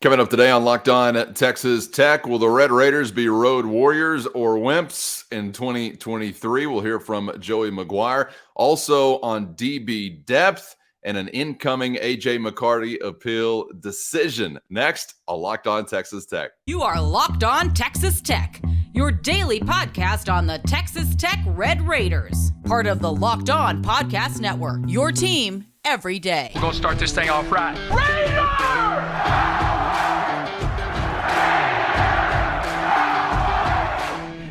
Coming up today on Locked On Texas Tech, will the Red Raiders be road warriors or wimps in 2023? We'll hear from Joey McGuire. Also on DB depth and an incoming A.J. McCarty appeal decision. Next, a Locked On Texas Tech. You are Locked On Texas Tech, your daily podcast on the Texas Tech Red Raiders. Part of the Locked On Podcast Network, your team every day. We're going to start this thing off right. Raider!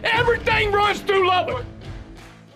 Everything runs through Lubbock.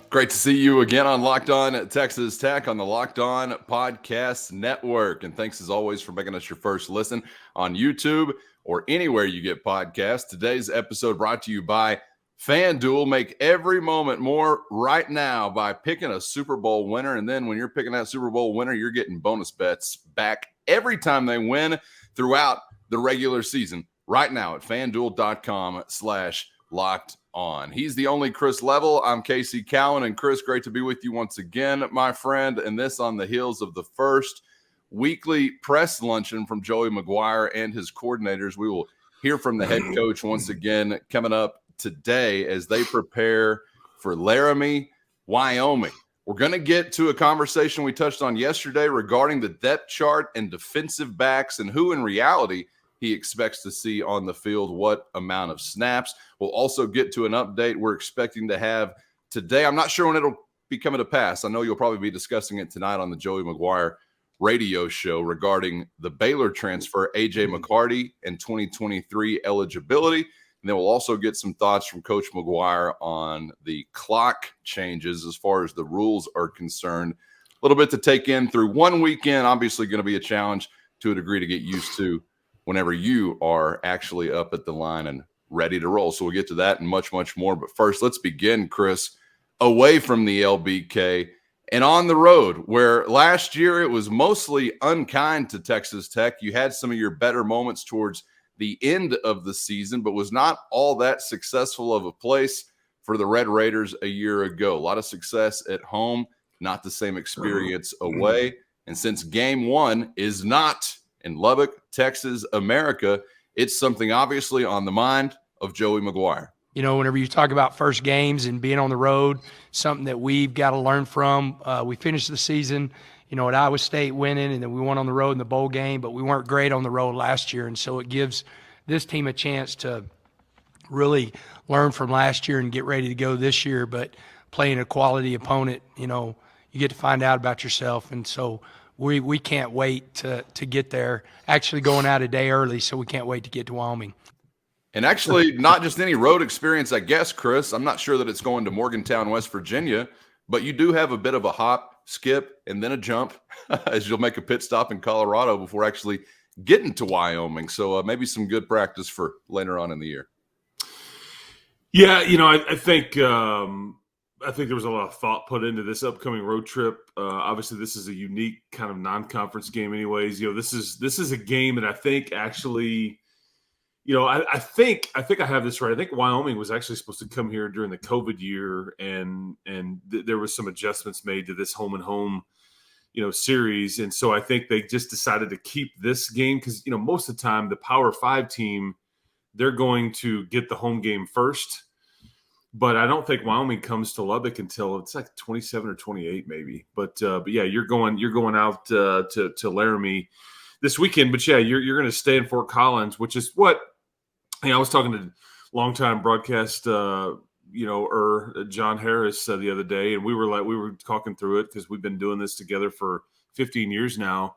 Great to see you again on Locked On Texas Tech on the Locked On Podcast Network. And thanks as always for making us your first listen on YouTube or anywhere you get podcasts. Today's episode brought to you by FanDuel. Make every moment more right now by picking a Super Bowl winner. And then when you're picking that Super Bowl winner, you're getting bonus bets back every time they win throughout the regular season right now at FanDuel.com/locked on. He's the only Chris Level. I'm Casey Cowan. And Chris, great to be with you once again, my friend. And this on the heels of the first weekly press luncheon from Joey McGuire and his coordinators. We will hear from the head coach once again coming up today as they prepare for Laramie, Wyoming. We're going to get to a conversation we touched on yesterday regarding the depth chart and defensive backs and who in reality he expects to see on the field, what amount of snaps. We'll also get to an update we're expecting to have today. I'm not sure when it'll be coming to pass. I know you'll probably be discussing it tonight on the Joey McGuire radio show regarding the Baylor transfer, A.J. McCarty, and 2023 eligibility. And then we'll also get some thoughts from Coach McGuire on the clock changes as far as the rules are concerned. A little bit to take in through one weekend, obviously going to be a challenge to a degree to get used to whenever you are actually up at the line and ready to roll. So we'll get to that and much, much more. But first, let's begin, Chris, away from the LBK and on the road, where last year it was mostly unkind to Texas Tech. You had some of your better moments towards the end of the season, but was not all that successful of a place for the Red Raiders a year ago. A lot of success at home, not the same experience away. And since game one is not in Lubbock, Texas, America, it's something obviously on the mind of Joey McGuire. You know, whenever you talk about first games and being on the road, something that we've got to learn from. We finished the season, you know, at Iowa State winning, and then we won on the road in the bowl game, but we weren't great on the road last year. And so it gives this team a chance to really learn from last year and get ready to go this year. But playing a quality opponent, you know, you get to find out about yourself. And so we can't wait to get there, actually going out a day early, so we can't wait to get to Wyoming. And actually, not just any road experience, I guess, Chris. I'm not sure that it's going to Morgantown, West Virginia, but you do have a bit of a hop, skip, and then a jump as you'll make a pit stop in Colorado before actually getting to Wyoming. So maybe some good practice for later on in the year. Yeah, you know, I think there was a lot of thought put into this upcoming road trip. Obviously, this is a unique kind of non-conference game anyways. You know, this is a game that I think actually – you know, I think I have this right. I think Wyoming was actually supposed to come here during the COVID year, and there was some adjustments made to this home and home, you know, series. And so I think they just decided to keep this game because, you know, most of the time the Power 5 team, they're going to get the home game first. But I don't think Wyoming comes to Lubbock until it's like 27 or 28 maybe. But yeah, you're going out to Laramie this weekend. But yeah, you're going to stay in Fort Collins, which is what. I was talking to longtime broadcast, John Harris the other day, and we were talking through it because we've been doing this together for 15 years now.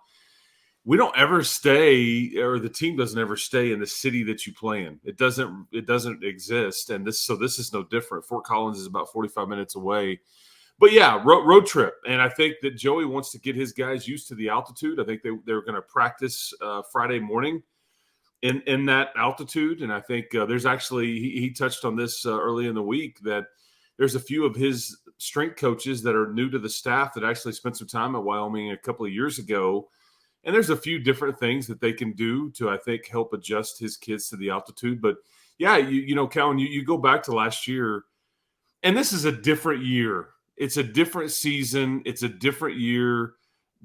We don't ever stay, or the team doesn't ever stay in the city that you play in. It doesn't exist, and this is no different. Fort Collins is about 45 minutes away. But yeah, road trip, and I think that Joey wants to get his guys used to the altitude. I think they're going to practice Friday morning in that altitude. And I think there's actually, he touched on this early in the week, that there's a few of his strength coaches that are new to the staff that actually spent some time at Wyoming a couple of years ago. And there's a few different things that they can do to, I think, help adjust his kids to the altitude. But yeah, you know, Calvin, you go back to last year, and this is a different year. It's a different season. It's a different year.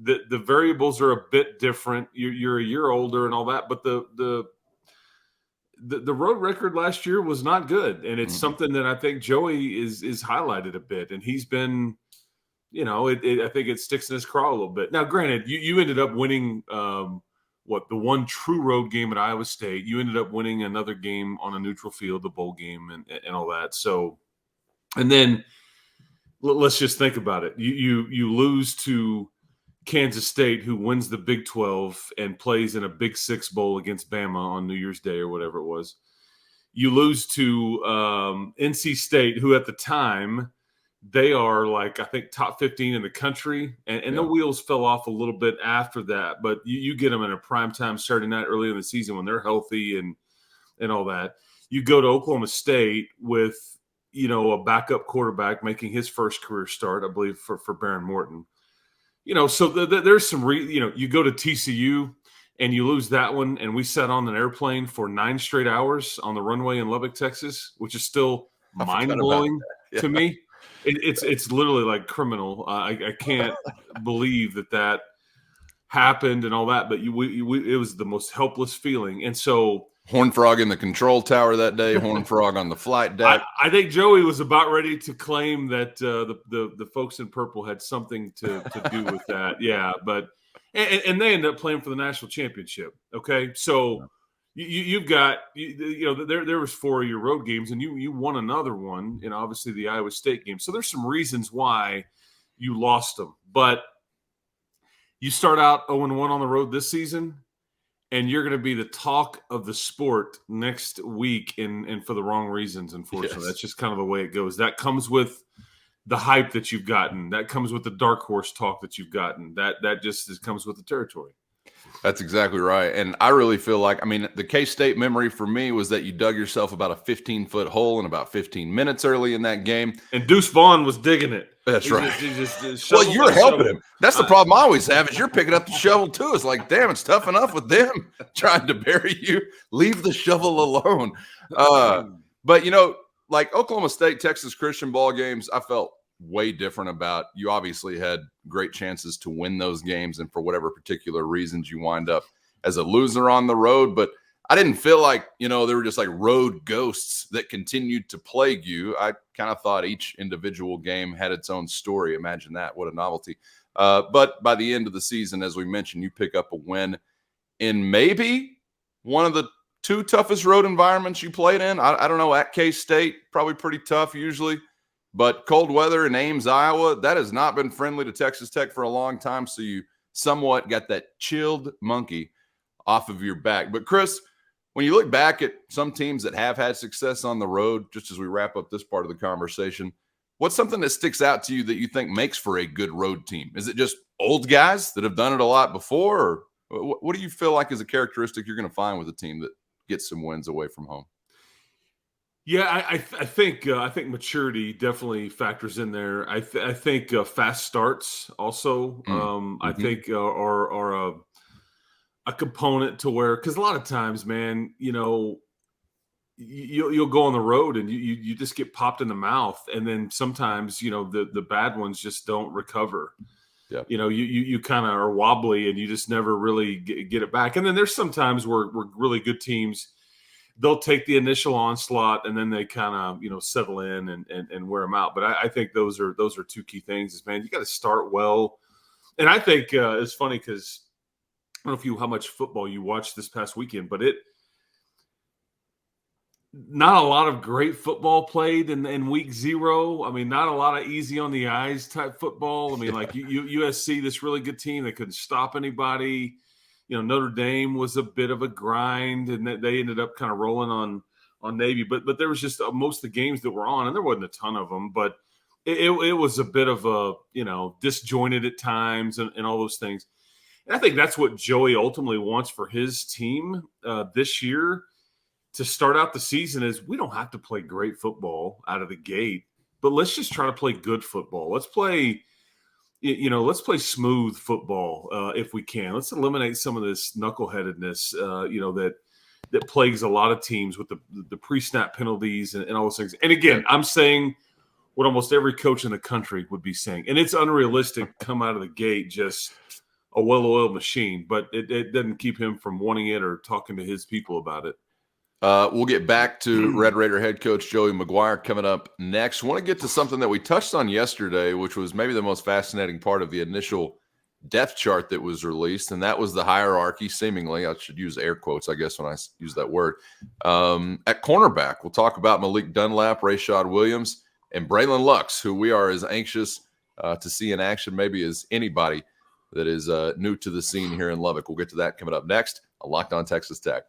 the variables are a bit different. You're a year older and all that, but the road record last year was not good, and it's something that I think Joey is highlighted a bit, and he's been, I think it sticks in his craw a little bit. Now, granted, you ended up winning the one true road game at Iowa State. You ended up winning another game on a neutral field, the bowl game, and all that. So, and then let's just think about it. You lose to Kansas State, who wins the Big 12 and plays in a Big 6 bowl against Bama on New Year's Day or whatever it was. You lose to NC State, who at the time, they are like, I think, top 15 in the country. And the wheels fell off a little bit after that. But you get them in a primetime Saturday night early in the season when they're healthy and all that. You go to Oklahoma State with, a backup quarterback making his first career start, I believe, for Baron Morton. So there's some you go to TCU and you lose that one, and we sat on an airplane for 9 straight hours on the runway in Lubbock, Texas, which is still mind-blowing to me. It's literally like criminal. I can't believe that happened and all that, but it was the most helpless feeling. And so Horned Frog in the control tower that day, Horned Frog on the flight deck. I think Joey was about ready to claim that the folks in purple had something to do with that. Yeah, but and they ended up playing for the national championship. Okay, so you've got there was 4 of your road games, and you won another one, and obviously the Iowa State game. So there's some reasons why you lost them, but you start out 0-1 on the road this season, and you're going to be the talk of the sport next week, and for the wrong reasons, unfortunately. Yes. That's just kind of the way it goes. That comes with the hype that you've gotten. That comes with the dark horse talk that you've gotten. That just comes with the territory. That's exactly right. And I really feel like, the K-State memory for me was that you dug yourself about a 15-foot hole in about 15 minutes early in that game. And Deuce Vaughn was digging it. That's right. Well, you're helping him. That's the problem I always have is you're picking up the shovel too. It's like, damn, it's tough enough with them trying to bury you. Leave the shovel alone. But, like Oklahoma State, Texas Christian ball games, I felt way different about. You obviously had great chances to win those games, and for whatever particular reasons you wind up as a loser on the road. But I didn't feel like, they were just like road ghosts that continued to plague you. I kind of thought each individual game had its own story. Imagine that. What a novelty. But by the end of the season, as we mentioned, you pick up a win in maybe one of the 2 toughest road environments you played in. I don't know, at K-State, probably pretty tough usually. But cold weather in Ames, Iowa, that has not been friendly to Texas Tech for a long time. So you somewhat got that chilled monkey off of your back. But Chris, when you look back at some teams that have had success on the road, just as we wrap up this part of the conversation, what's something that sticks out to you that you think makes for a good road team? Is it just old guys that have done it a lot before? Or what do you feel like is a characteristic you're going to find with a team that gets some wins away from home? Yeah, I think maturity definitely factors in there. I think fast starts also. I think are a component to where, because a lot of times, man, you'll go on the road and you just get popped in the mouth, and then sometimes the bad ones just don't recover. Yeah, you kind of are wobbly and you just never really get it back. And then there's some times where really good teams, they'll take the initial onslaught and then they kind of, settle in and wear them out. But I think those are 2 key things is, man, you got to start well. And I think it's funny because I don't know how much football you watched this past weekend, but not a lot of great football played in week 0. Not a lot of easy on the eyes type football. Like USC, this really good team that couldn't stop anybody. Notre Dame was a bit of a grind, and they ended up kind of rolling on Navy. But there was just most of the games that were on, and there wasn't a ton of them, but it was a bit of a, disjointed at times and all those things. And I think that's what Joey ultimately wants for his team this year to start out the season is we don't have to play great football out of the gate, but let's just try to play good football. Let's play smooth football if we can. Let's eliminate some of this knuckleheadedness, that plagues a lot of teams with the pre-snap penalties and all those things. And again, I'm saying what almost every coach in the country would be saying, and it's unrealistic to come out of the gate just a well-oiled machine, but it doesn't keep him from wanting it or talking to his people about it. We'll get back to Red Raider head coach Joey McGuire coming up next. I want to get to something that we touched on yesterday, which was maybe the most fascinating part of the initial depth chart that was released, and that was the hierarchy, seemingly. I should use air quotes, I guess, when I use that word. At cornerback, we'll talk about Malik Dunlap, Rashad Williams, and Braylon Lux, who we are as anxious to see in action maybe as anybody that is new to the scene here in Lubbock. We'll get to that coming up next on Locked On Texas Tech.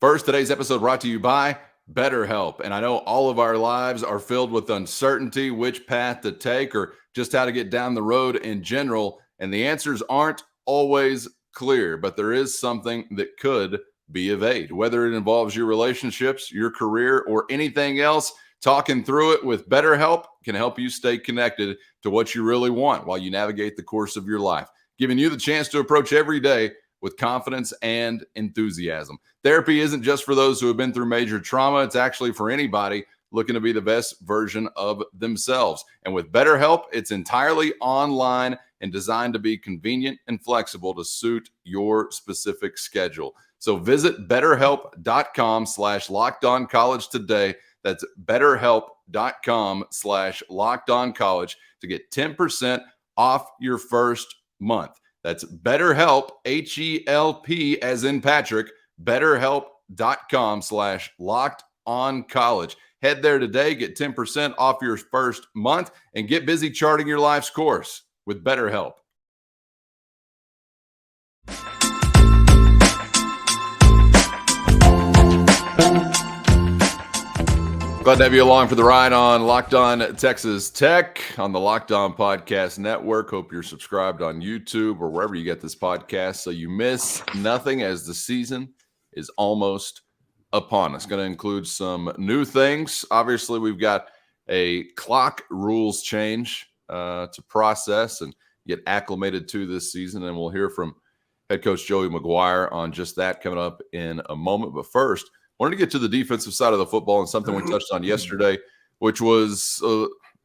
First, today's episode brought to you by Betterhelp. And I know all of our lives are filled with uncertainty, which path to take, or just how to get down the road in general. And the answers aren't always clear, but there is something that could be of aid. Whether it involves your relationships, your career, or anything else, talking through it with Betterhelp can help you stay connected to what you really want while you navigate the course of your life, giving you the chance to approach every day with confidence and enthusiasm. Therapy isn't just for those who have been through major trauma. It's actually for anybody looking to be the best version of themselves. And with BetterHelp, it's entirely online and designed to be convenient and flexible to suit your specific schedule. So visit betterhelp.com/lockedoncollege today. That's betterhelp.com/lockedoncollege to get 10% off your first month. That's BetterHelp, H-E-L-P as in Patrick, betterhelp.com/lockedoncollege. Head there today, get 10% off your first month, and get busy charting your life's course with BetterHelp. Glad to have you along for the ride on Locked On Texas Tech on the Locked On Podcast Network. Hope you're subscribed on YouTube or wherever you get this podcast so you miss nothing as the season is almost upon us. Going to include some new things. Obviously, we've got a clock rules change to process and get acclimated to this season, and we'll hear from head coach Joey McGuire on just that coming up in a moment. But first, wanted to get to the defensive side of the football and something we touched on yesterday, which was,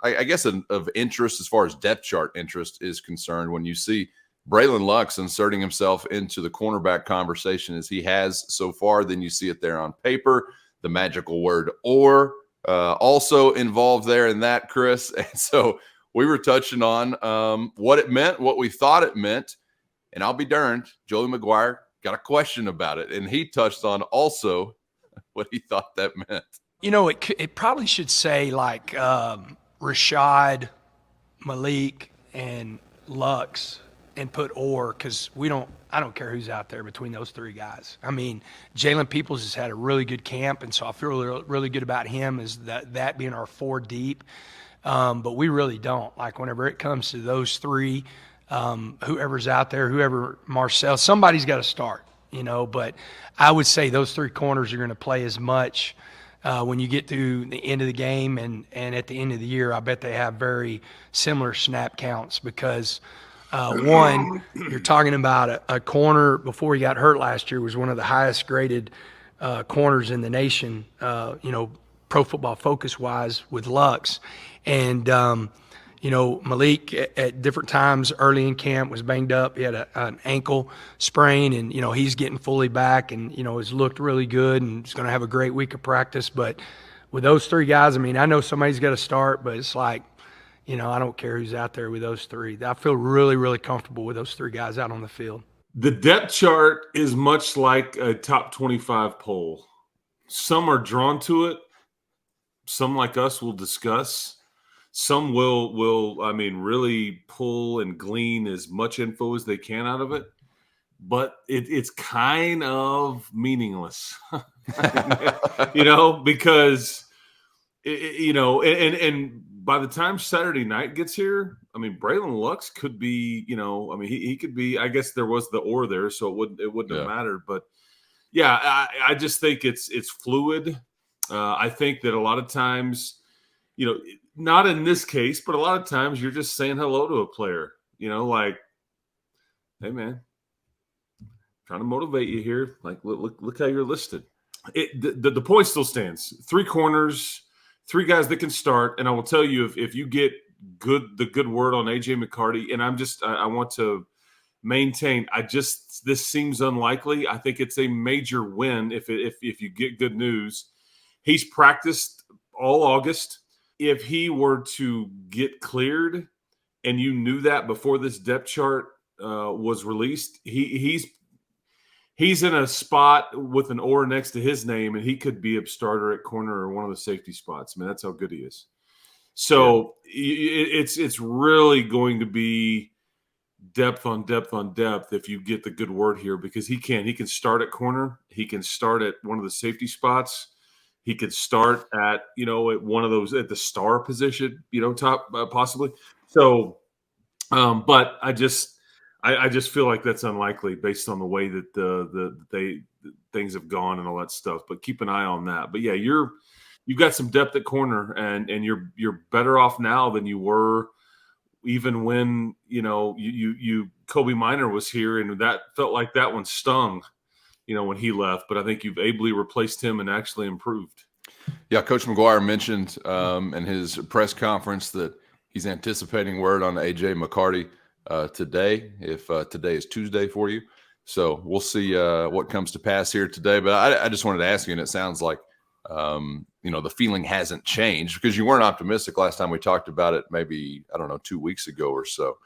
I guess, of interest as far as depth chart interest is concerned. When you see Braylon Lux inserting himself into the cornerback conversation as he has so far, then you see it there on paper, the magical word "or" also involved there in that, Chris. And so we were touching on what it meant, what we thought it meant, and I'll be darned, Joey McGuire got a question about it, and he touched on also what he thought that meant. You know, it probably should say like Rashad, Malik, and Lux and put "or" because I don't care who's out there between those three guys. I mean, Jalen Peoples has had a really good camp, and so I feel really, really good about him as that being our 4 deep. But we really don't. Like whenever it comes to those three, whoever's out there, whoever Marcel, somebody's got to start. You know, but I would say those 3 corners are going to play as much when you get to the end of the game and at the end of the year. I bet they have very similar snap counts because, one, you're talking about a corner before he got hurt last year was one of the highest graded corners in the nation, Pro Football Focus-wise with Lux. And Malik at different times early in camp was banged up. He had an ankle sprain, and, he's getting fully back and, has looked really good and is going to have a great week of practice. But with those 3 guys, I mean, I know somebody's got to start, but it's like, I don't care who's out there with those 3. I feel really, really comfortable with those 3 guys out on the field. The depth chart is much like a top 25 poll. Some are drawn to it. Some, like us, will discuss. Some will really pull and glean as much info as they can out of it, but it's kind of meaningless, because, and by the time Saturday night gets here, I mean, Braylon Lux could be, he could be, I guess there was the "or" there, so it wouldn't have mattered, but yeah, I just think it's fluid. I think that a lot of times, not in this case, but a lot of times you're just saying hello to a player, like, hey, man, trying to motivate you here. Like, look how you're listed. The point still stands. 3 corners, 3 guys that can start. And I will tell you, if you get the good word on AJ McCarty, and I want to maintain. This seems unlikely. I think it's a major win if you get good news. He's practiced all August. If he were to get cleared, and you knew that before this depth chart was released, he's in a spot with an or next to his name, and he could be a starter at corner or one of the safety spots. I mean, that's how good he is. So it's really going to be depth on depth on depth if you get the good word here, because he can start at corner. He can start at one of the safety spots. He could start at, at one of those at the star position, top possibly. So, but I just feel like that's unlikely based on the way that the things have gone and all that stuff. But keep an eye on that. But yeah, you've got some depth at corner, and you're better off now than you were even when you Kobe Minor was here, and that felt like that one stung. When he left, but I think you've ably replaced him and actually improved. Yeah, Coach McGuire mentioned in his press conference that he's anticipating word on AJ McCarty today, if today is Tuesday for you. So we'll see what comes to pass here today. But I just wanted to ask you, and it sounds like, the feeling hasn't changed, because you weren't optimistic last time we talked about it, maybe, 2 weeks ago or so.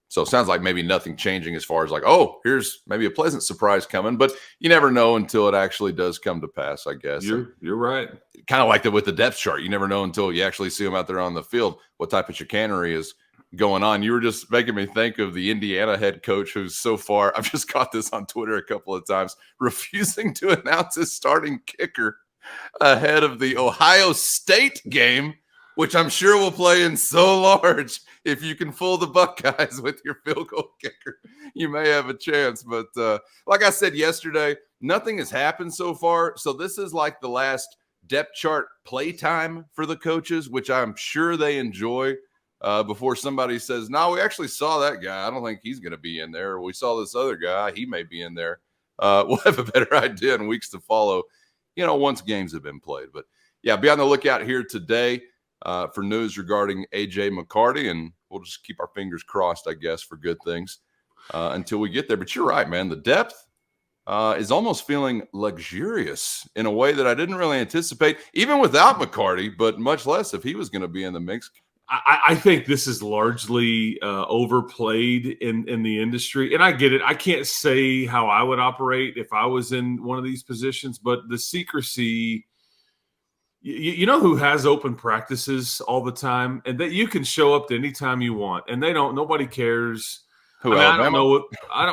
So it sounds like maybe nothing changing as far as like, oh, here's maybe a pleasant surprise coming, but you never know until it actually does come to pass, I guess. You're right. Kind of like that with the depth chart. You never know until you actually see them out there on the field, what type of chicanery is going on. You were just making me think of the Indiana head coach, who's so far, I've just caught this on Twitter a couple of times, refusing to announce his starting kicker ahead of the Ohio State game, which I'm sure will play in so large. If you can fool the Buckeyes with your field goal kicker, you may have a chance. But like I said yesterday, nothing has happened so far. So this is like the last depth chart playtime for the coaches, which I'm sure they enjoy, before somebody says, no, we actually saw that guy. I don't think he's going to be in there. Or we saw this other guy. He may be in there. We'll have a better idea in weeks to follow, once games have been played. But, yeah, be on the lookout here today for news regarding AJ McCarty, and we'll just keep our fingers crossed, I guess, for good things until we get there. But you're right, man. The depth is almost feeling luxurious in a way that I didn't really anticipate, even without McCarty, but much less if he was going to be in the mix. I think this is largely overplayed in the industry, and I get it. I can't say how I would operate if I was in one of these positions, but the secrecy. You know who has open practices all the time, and that you can show up to any time you want, and nobody cares. I don't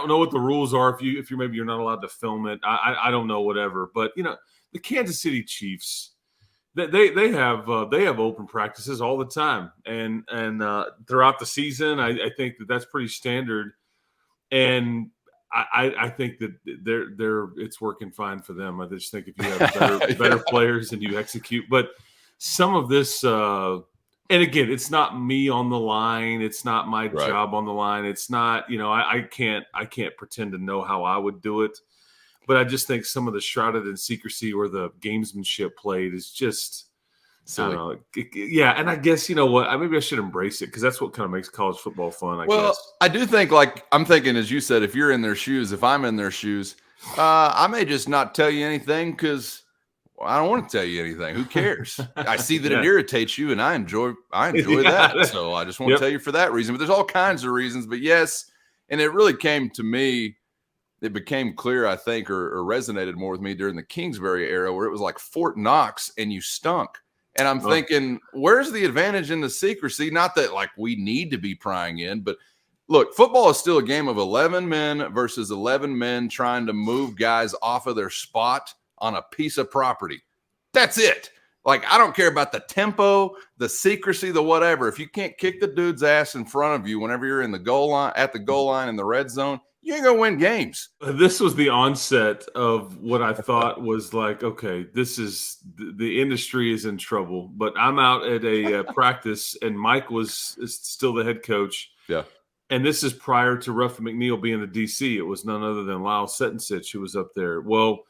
know what the rules are if you're not allowed to film it. I don't know, whatever. But the Kansas City Chiefs, they have open practices all the time, and throughout the season, I think that's pretty standard, and I think that it's working fine for them. I just think if you have better players and you execute, but some of this, and again, it's not me on the line. It's not my job on the line. It's not, I can't pretend to know how I would do it, but I just think some of the shrouded in secrecy or the gamesmanship played is just silly. Yeah, and I guess maybe I should embrace it, because that's what kind of makes college football fun. I guess. I do think, I'm thinking, as you said, if you're in their shoes, if I'm in their shoes, I may just not tell you anything because I don't want to tell you anything. Who cares? I see that it irritates you, and I enjoy that. So I just want to tell you for that reason. But there's all kinds of reasons. But yes, and it really came to me. It became clear, I think, or resonated more with me during the Kingsbury era, where it was like Fort Knox and you stunk. And I'm thinking, where's the advantage in the secrecy? Not that we need to be prying in, but look, football is still a game of 11 men versus 11 men trying to move guys off of their spot on a piece of property. That's it. I don't care about the tempo, the secrecy, the whatever. If you can't kick the dude's ass in front of you whenever you're in the goal line, at the goal line in the red zone, you ain't going to win games. This was the onset of what I thought was okay, this is the industry is in trouble. But I'm out at a practice, and Mike is still the head coach. Yeah. And this is prior to Ruffin McNeil being the DC. It was none other than Lyle Setensich who was up there. Well,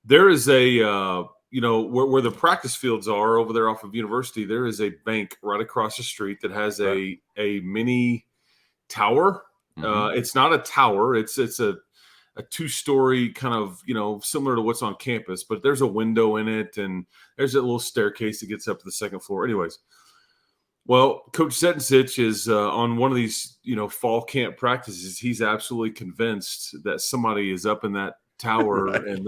there is a where the practice fields are over there off of University, there is a bank right across the street that has a mini tower. It's not a tower. It's a 2-story kind of, similar to what's on campus, but there's a window in it and there's a little staircase that gets up to the second floor. Anyways, well, Coach Setensich is on one of these, fall camp practices. He's absolutely convinced that somebody is up in that tower and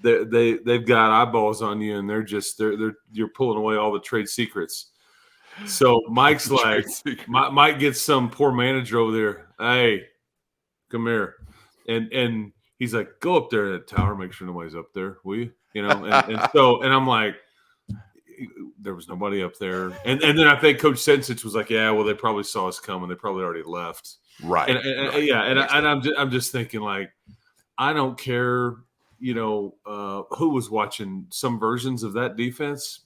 they've got eyeballs on you and you're pulling away all the trade secrets. So Mike's like, Mike gets some poor manager over there. Hey, come here. And he's like, go up there in that tower, make sure nobody's up there, will you? And I'm like, there was nobody up there. And then I think Coach Sensich was like, yeah, well, they probably saw us coming. They probably already left. Right. I'm just thinking, like, I don't care, who was watching some versions of that defense.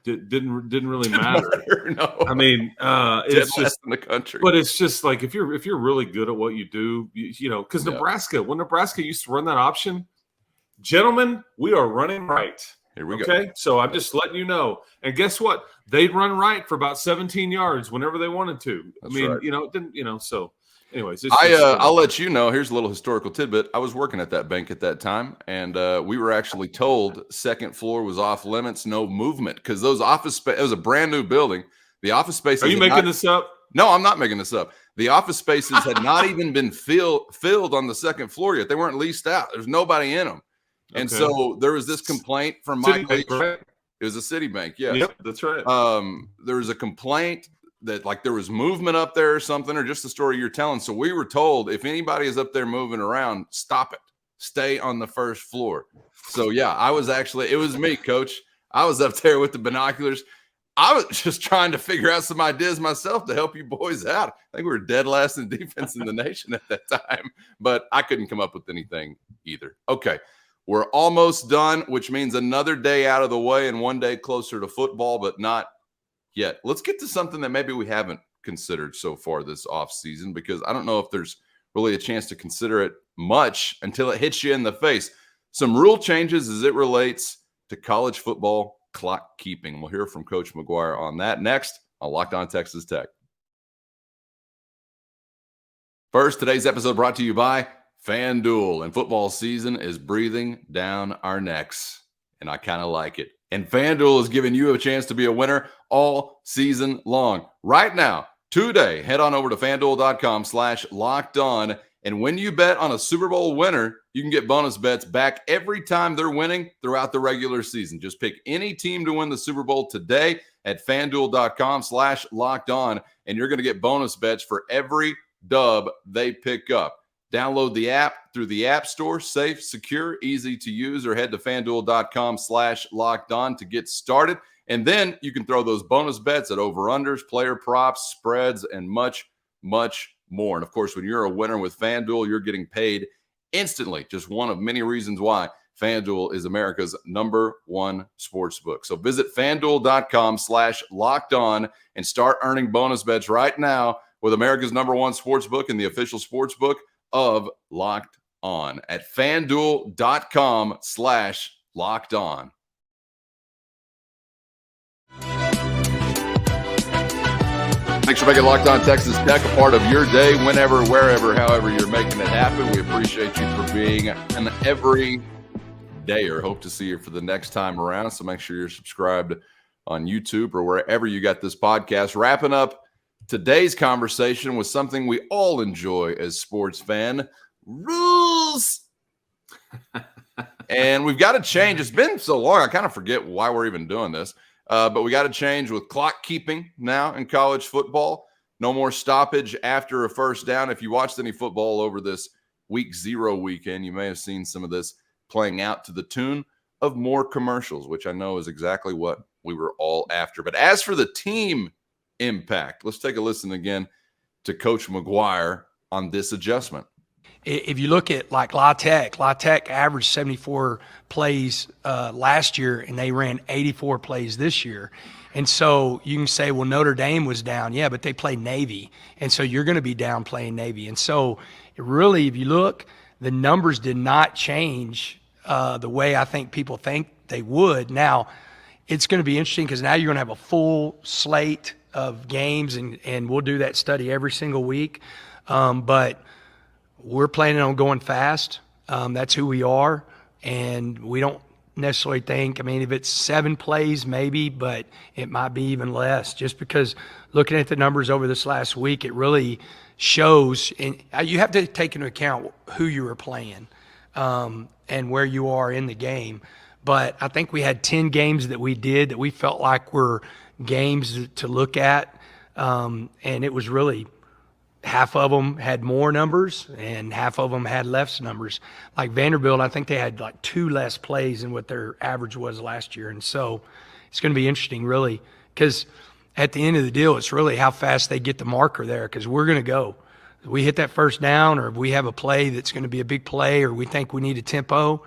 Didn't really matter. No. I mean, it's just in the country. But it's just like if you're really good at what you do, because Nebraska, when Nebraska used to run that option, gentlemen, we are running right. Here we go. Okay, so I'm just letting you know. And guess what? They'd run right for about 17 yards whenever they wanted to. That's I mean, right. It didn't. So, anyways, I'll let you know. Here's a little historical tidbit. I was working at that bank at that time, and we were actually told second floor was off limits, no movement, because those office space. It was a brand new building. The office spaces. Are you making this up? No, I'm not making this up. The office spaces had not even been filled on the second floor yet. They weren't leased out. There's nobody in them. And so there was this complaint from Mike Leach. Right? It was a Citibank, yes. Yep, that's right. There was a complaint that like there was movement up there or something, or just the story you're telling. So we were told if anybody is up there moving around, stop it. Stay on the first floor. So yeah, it was me, Coach. I was up there with the binoculars. I was just trying to figure out some ideas myself to help you boys out. I think we were dead last in defense in the nation at that time, but I couldn't come up with anything either. Okay. We're almost done, which means another day out of the way and one day closer to football, but not yet. Let's get to something that maybe we haven't considered so far this offseason, because I don't know if there's really a chance to consider it much until it hits you in the face. Some rule changes as it relates to college football clock keeping. We'll hear from Coach McGuire on that next on Locked On Texas Tech. First, today's episode brought to you by FanDuel, and football season is breathing down our necks, and I kind of like it. And FanDuel is giving you a chance to be a winner all season long. Right now, today, head on over to FanDuel.com/lockedon, and when you bet on a Super Bowl winner, you can get bonus bets back every time they're winning throughout the regular season. Just pick any team to win the Super Bowl today at FanDuel.com/lockedon, and you're going to get bonus bets for every dub they pick up. Download the app through the App Store. Safe, secure, easy to use, or head to FanDuel.com/lockedon to get started. And then you can throw those bonus bets at over-unders, player props, spreads, and much, much more. And, of course, when you're a winner with FanDuel, you're getting paid instantly. Just one of many reasons why FanDuel is America's #1 sportsbook. So visit FanDuel.com/lockedon and start earning bonus bets right now with America's #1 sportsbook and the official sportsbook of Locked On at FanDuel.com/lockedon. Thanks for making Locked On Texas Tech a part of your day, whenever, wherever, however you're making it happen. We appreciate you for being an every dayer. Hope to see you for the next time around. So make sure you're subscribed on YouTube or wherever you got this podcast. Wrapping up today's conversation with something we all enjoy as sports fan: rules. And we've got to change. It's been so long, I kind of forget why we're even doing this. But we got to change with clock keeping now in college football. No more stoppage after a first down. If you watched any football over this week 0 weekend, you may have seen some of this playing out to the tune of more commercials, which I know is exactly what we were all after. But as for the team impact, let's take a listen again to Coach McGuire on this adjustment. If you look at like La Tech averaged 74 plays last year, and they ran 84 plays this year. And so you can say, well, Notre Dame was down. Yeah, but they played Navy. And so you're going to be down playing Navy. And so really, if you look, the numbers did not change the way I think people think they would. Now, it's going to be interesting because now you're going to have a full slate of games, and we'll do that study every single week. But we're planning on going fast. That's who we are, and we don't necessarily think, I mean, if it's 7 plays maybe, but it might be even less, just because looking at the numbers over this last week, it really shows, and you have to take into account who you were playing and where you are in the game. But I think we had 10 games that we did that we felt like were games to look at, and it was really half of them had more numbers and half of them had less numbers. Like Vanderbilt, I think they had like 2 less plays than what their average was last year. And so it's going to be interesting, really, because at the end of the deal, it's really how fast they get the marker there, because we're going to go. If we hit that first down, or if we have a play that's going to be a big play, or we think we need a tempo,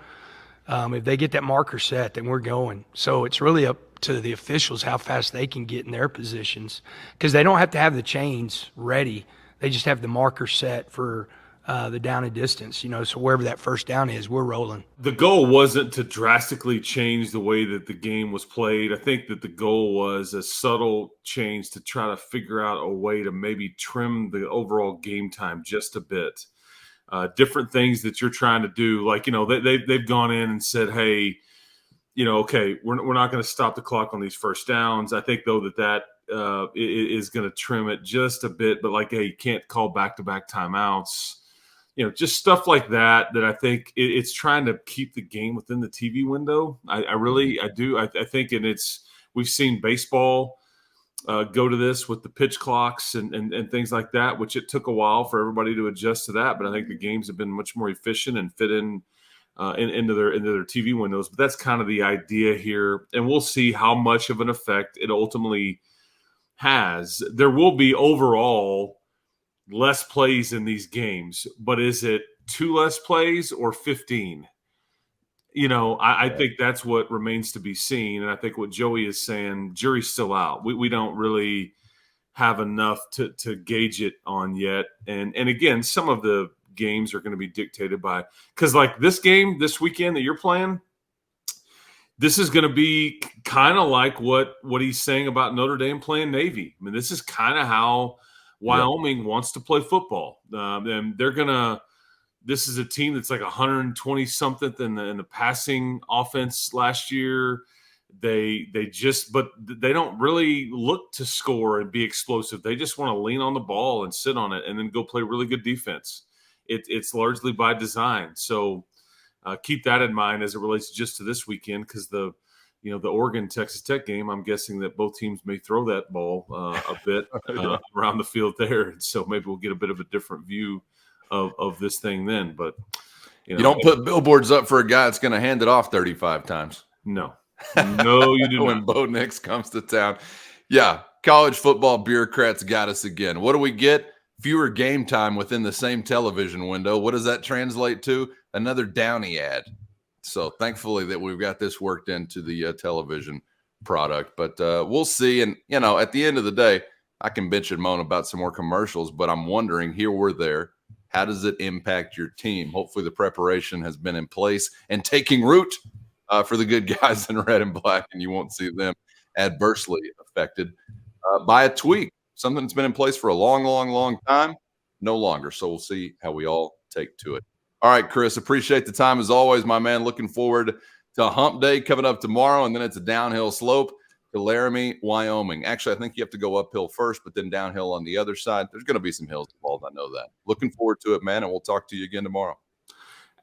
if they get that marker set, then we're going. So it's really up to the officials how fast they can get in their positions, because they don't have to have the chains ready. They just have the marker set for the down and distance, so wherever that first down is, we're rolling. The goal wasn't to drastically change the way that the game was played. I think that the goal was a subtle change to try to figure out a way to maybe trim the overall game time just a bit. Different things that you're trying to do, like, they've gone in and said, hey, okay, we're not going to stop the clock on these first downs. I think, though, that is going to trim it just a bit, but like, hey, you can't call back-to-back timeouts. Just stuff like that I think it's trying to keep the game within the TV window. I do. I think, and we've seen baseball go to this with the pitch clocks and things like that, which it took a while for everybody to adjust to that. But I think the games have been much more efficient and fit into their TV windows. But that's kind of the idea here, and we'll see how much of an effect it ultimately has. There will be overall less plays in these games, but is it 2 less plays or 15? I think that's what remains to be seen. And I think what Joey is saying, jury's still out. We don't really have enough to gauge it on yet. And again, some of the games are going to be dictated by, because like this game this weekend that you're playing, this is going to be kind of like what he's saying about Notre Dame playing Navy. I mean, this is kind of how Wyoming wants to play football. And this is a team that's like 120 something in the passing offense last year. They don't really look to score and be explosive. They just want to lean on the ball and sit on it and then go play really good defense. It's largely by design. So keep that in mind as it relates just to this weekend, because the Oregon Texas Tech game, I'm guessing that both teams may throw that ball a bit around the field there, and so maybe we'll get a bit of a different view of this thing then. But you don't put billboards up for a guy that's going to hand it off 35 times. No, you do when not. Bo Nix comes to town. Yeah, college football bureaucrats got us again. What do we get? Fewer game time within the same television window. What does that translate to? Another Downy ad. So thankfully that we've got this worked into the television product. But we'll see. And, at the end of the day, I can bitch and moan about some more commercials, but I'm wondering, here or there, how does it impact your team? Hopefully the preparation has been in place and taking root for the good guys in red and black, and you won't see them adversely affected by a tweak. Something that's been in place for a long, long, long time, no longer. So we'll see how we all take to it. All right, Chris, appreciate the time as always, my man. Looking forward to Hump Day coming up tomorrow, and then it's a downhill slope to Laramie, Wyoming. Actually, I think you have to go uphill first, but then downhill on the other side. There's going to be some hills involved. I know that. Looking forward to it, man, and we'll talk to you again tomorrow.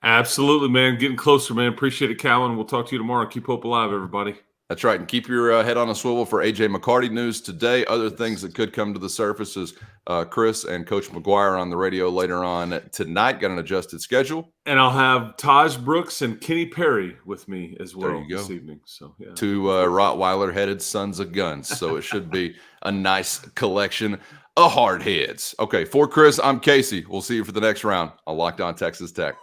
Absolutely, man. Getting closer, man. Appreciate it, Calvin. We'll talk to you tomorrow. Keep hope alive, everybody. That's right. And keep your head on a swivel for AJ McCarty news today. Other things that could come to the surface is Chris and Coach McGuire on the radio later on tonight. Got an adjusted schedule. And I'll have Taj Brooks and Kenny Perry with me as well this evening. So, yeah. 2 Rottweiler-headed sons of guns. So it should be a nice collection of hard heads. Okay, for Chris, I'm Casey. We'll see you for the next round on Locked On Texas Tech.